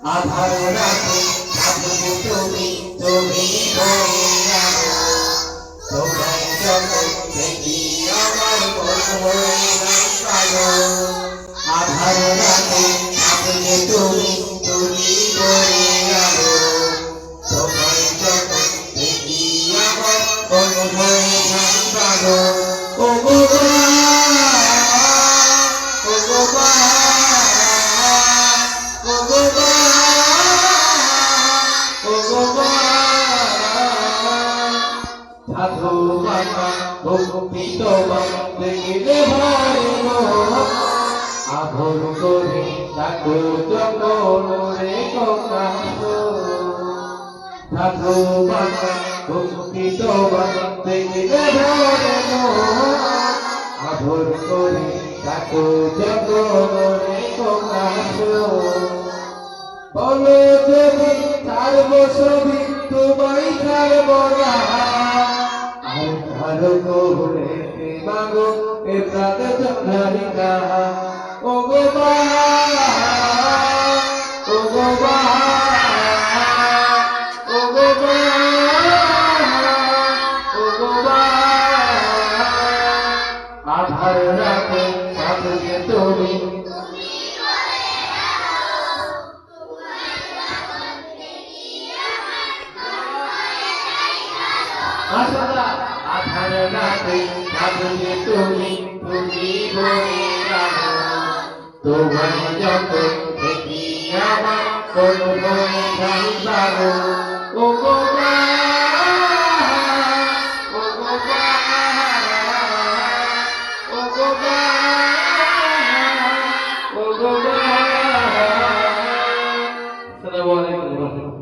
আধার রাতে থাকবে তুমি তুমি বয়ে যাও তোমায় যখন দেখি আমার মন হয়ে যায় কালো আধার রাতে থাকবে তুমি তুমি বয়ে যাও তোমায় যখন দেখি আমার মন হয়ে যায় কালো ও গো সাধু বাবা ভক্তি তোমার দেখলে ভয় আঘর করে ডাকো যখন রে ককাশ সাধু বাবা ভক্তি তোমার দেখলে ভয় আঘর করে ডাকো যখন রে ককাশ বলো যদি ছাড়বো ছবি তোমায় ছাড়বো না আর ভালো করে মাগো এ প্রাণ চন্দ্রারি না ও গো ও গো ও গো ও গো আধার রাতে সাথে তুমি আধার রাতে থাকবে তুমি তুমি বয়ে যাও তোমায় যখন দেখি আমার কোন বয়ে যাই যাবো ও গো ও গো ও গো ও গো আসসালামু আলাইকুম।